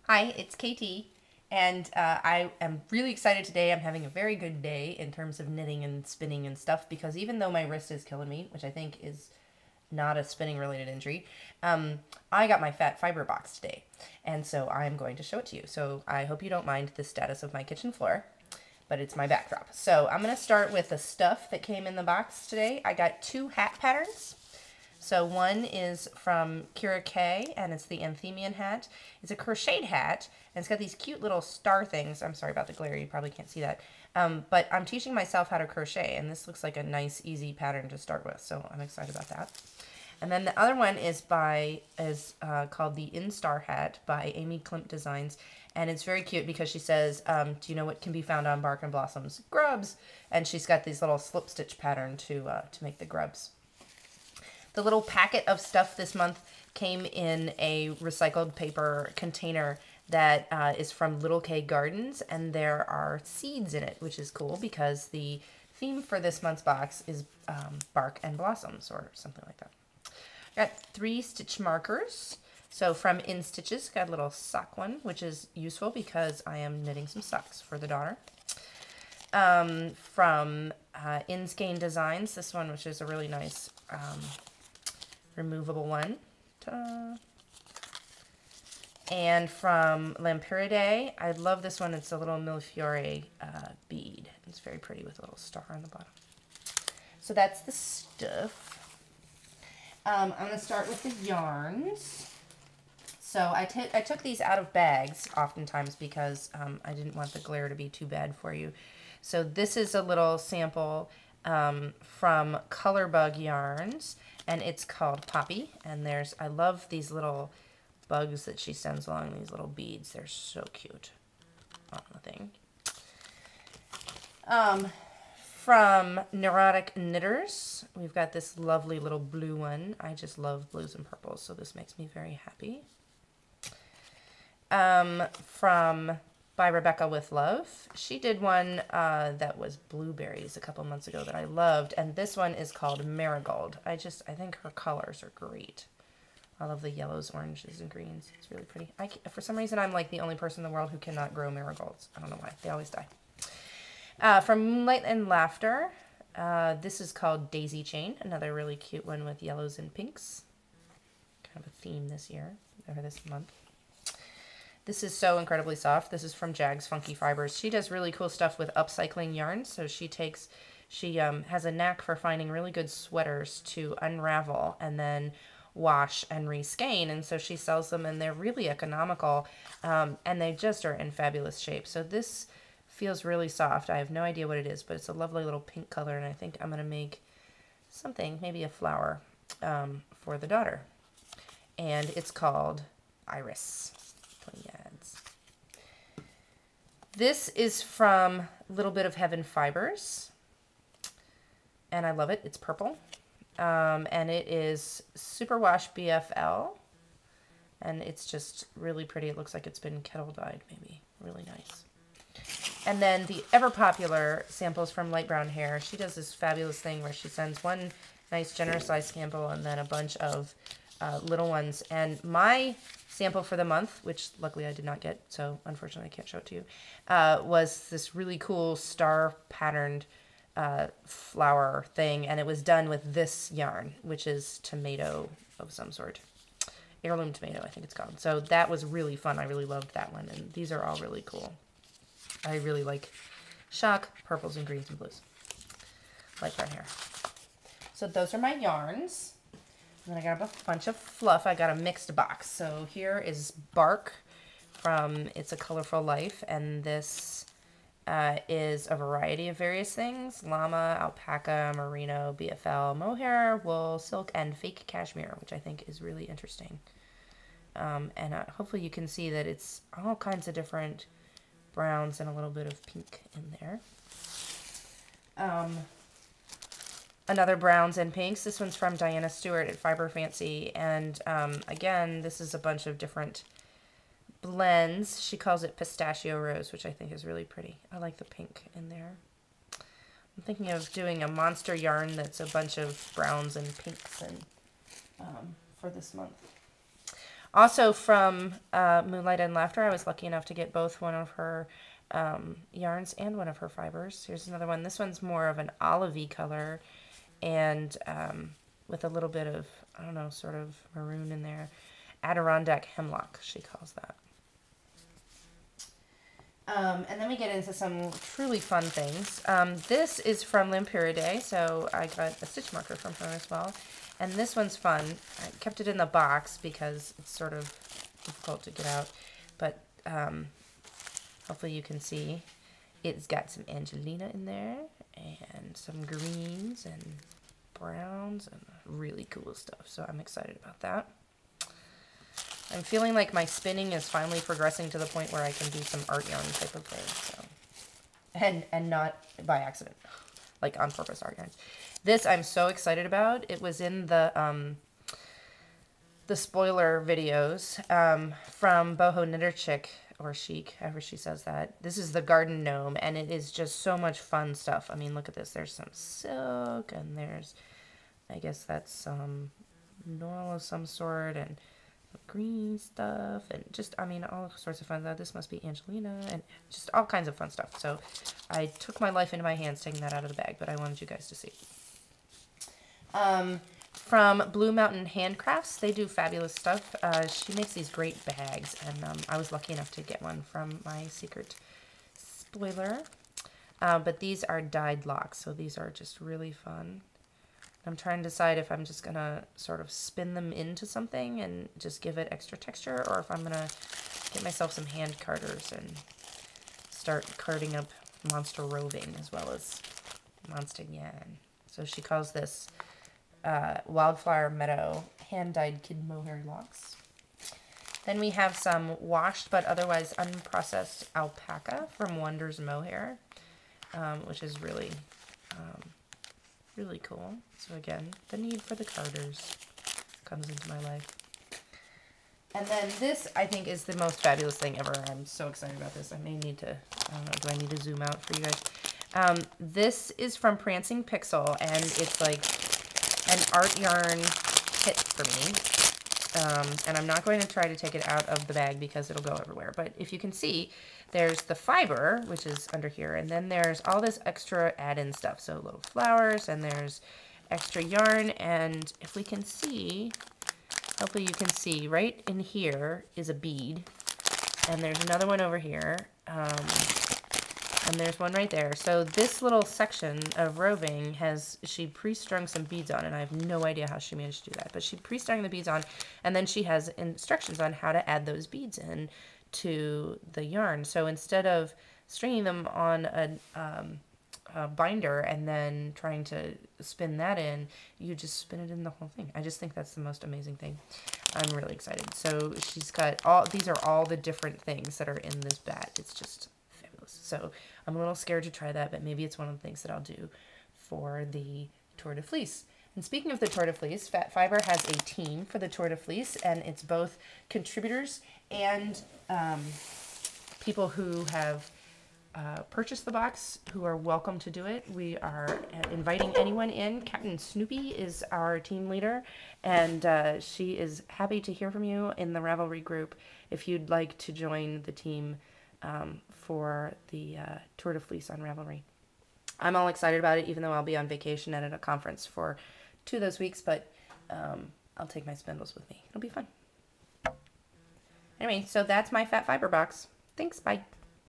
Hi, it's KT, and I am really excited today. I'm having a very good day in terms of knitting and spinning and stuff because even though my wrist is killing me, which I think is not a spinning related injury, I got my Phat Fiber box today, and so I'm going to show it to you. So I hope you don't mind the status of my kitchen floor, but it's my backdrop. So I'm going to start with the stuff that came in the box today. I got 2 hat patterns. So one is from Kira K, and it's the Anthemian hat. It's a crocheted hat, and it's got these cute little star things. I'm sorry about the glare, you probably can't see that. But I'm teaching myself how to crochet, and this looks like a nice, easy pattern to start with, so I'm excited about that. And then the other one is called the In-Star Hat by Amy Klimt Designs, and it's very cute because she says, do you know what can be found on bark and blossoms? Grubs! And she's got these little slip stitch pattern to make the grubs. The little packet of stuff this month came in a recycled paper container that is from Little K Gardens, and there are seeds in it, which is cool because the theme for this month's box is bark and blossoms or something like that. Got 3 stitch markers. So from In Stitches, got a little sock one, which is useful because I am knitting some socks for the daughter. From In Skein Designs, this one, which is a really nice removable one. Ta-da. And from Lampyridae, I love this one. It's a little Millefiore bead. It's very pretty with a little star on the bottom. So that's the stuff. I'm going to start with the yarns. So I took these out of bags oftentimes because I didn't want the glare to be too bad for you. So this is a little sample from Colorbug Yarns, and it's called Poppy. And I love these little bugs that she sends along, these little beads. They're so cute on the thing. From Neurotic Knitters, we've got this lovely little blue one. I just love blues and purples, so this makes me very happy. From By Rebecca with Love, she did one that was blueberries a couple months ago that I loved, and this one is called Marigold. I think her colors are great. I love the yellows, oranges, and greens. It's really pretty. For some reason, I'm like the only person in the world who cannot grow marigolds. I don't know why. They always die. From Moonlight and Laughter, this is called Daisy Chain, another really cute one with yellows and pinks. Kind of a theme this year, or this month. This is so incredibly soft. This is from Jag's Funky Fibers. She does really cool stuff with upcycling yarns. So she has a knack for finding really good sweaters to unravel and then wash and reskein. And so she sells them, and they're really economical, and they just are in fabulous shape. So this feels really soft. I have no idea what it is, but it's a lovely little pink color, and I think I'm going to make something, maybe a flower, for the daughter. And it's called Iris. 20 yards. This is from Little Bit of Heaven Fibers, and I love it. It's purple, and it is Superwash BFL, and it's just really pretty. It looks like it's been kettle dyed, maybe. Really nice. And then the ever popular samples from Light Brown Hair. She does this fabulous thing where she sends one nice generous size sample and then a bunch of little ones. And my sample for the month, which luckily I did not get, so unfortunately I can't show it to you, was this really cool star patterned flower thing, and it was done with this yarn, which is tomato of some sort. Heirloom tomato, I think it's called. So that was really fun. I really loved that one, and these are all really cool. I really like shock, purples and greens and blues. Light Brown Hair. So those are my yarns. And then I got a bunch of fluff. I got a mixed box. So here is bark from It's a Colorful Life, and this is a variety of various things: llama, alpaca, merino, BFL, mohair, wool, silk, and fake cashmere, which I think is really interesting. And hopefully you can see that it's all kinds of different browns and a little bit of pink in there. Another browns and pinks. This one's from Diana Stewart at Fiber Fancy. And again, this is a bunch of different blends. She calls it Pistachio Rose, which I think is really pretty. I like the pink in there. I'm thinking of doing a monster yarn that's a bunch of browns and pinks and for this month. Also from Moonlight and Laughter, I was lucky enough to get both one of her yarns and one of her fibers. Here's another one. This one's more of an olivey color and with a little bit of, I don't know, sort of maroon in there. Adirondack hemlock, she calls that. And then we get into some truly fun things. This is from Limpuride, so I got a stitch marker from her as well. And this one's fun. I kept it in the box because it's sort of difficult to get out. But hopefully you can see. It's got some Angelina in there and some greens and browns and really cool stuff. So I'm excited about that. I'm feeling like my spinning is finally progressing to the point where I can do some art yarn type of thing. So. And not by accident, like on purpose art yarns. This I'm so excited about. It was in the spoiler videos from Boho Knitter Chick, or Chic, however she says that. This is the Garden Gnome, and it is just so much fun stuff. I mean, look at this. There's some silk, and there's, I guess that's some knol of some sort, and green stuff, and just, I mean, all sorts of fun stuff. This must be Angelina, and just all kinds of fun stuff. So I took my life into my hands taking that out of the bag, but I wanted you guys to see. From Blue Mountain Handcrafts, they do fabulous stuff. She makes these great bags, and I was lucky enough to get one from my secret spoiler. But these are dyed locks, so these are just really fun. I'm trying to decide if I'm just going to sort of spin them into something and just give it extra texture, or if I'm going to get myself some hand carders and start carding up Monster Roving as well as Monster Yan. So she calls this Wildflower Meadow hand-dyed kid mohair locks. Then we have some washed but otherwise unprocessed alpaca from Wonders Mohair, which is really... really cool. So again, the need for the carders comes into my life. And then this, I think, is the most fabulous thing ever. I'm so excited about this. I may need to, I don't know, do I need to zoom out for you guys? This is from Prancing Pixel, and it's like an art yarn kit for me. And I'm not going to try to take it out of the bag because it'll go everywhere. But if you can see, there's the fiber, which is under here, and then there's all this extra add-in stuff. So little flowers, and there's extra yarn, and if we can see, hopefully you can see, right in here is a bead, and there's another one over here, and there's one right there. So this little section of roving she pre-strung some beads on, and I have no idea how she managed to do that, but she pre-strung the beads on, and then she has instructions on how to add those beads in to the yarn. So instead of stringing them on a binder and then trying to spin that in, you just spin it in the whole thing. I just think that's the most amazing thing. I'm really excited. So she's got these are all the different things that are in this bat. It's just fabulous. So I'm a little scared to try that, but maybe it's one of the things that I'll do for the Tour de Fleece. And speaking of the Tour de Fleece, Phat Fiber has a team for the Tour de Fleece, and it's both contributors and people who have purchased the box who are welcome to do it. We are inviting anyone in. Captain Snoopy is our team leader, and she is happy to hear from you in the Ravelry group if you'd like to join the team for the Tour de Fleece on Ravelry. I'm all excited about it, even though I'll be on vacation and at a conference for 2 of those weeks, but I'll take my spindles with me. It'll be fun. Anyway, so that's my Phat Fiber box. Thanks, bye.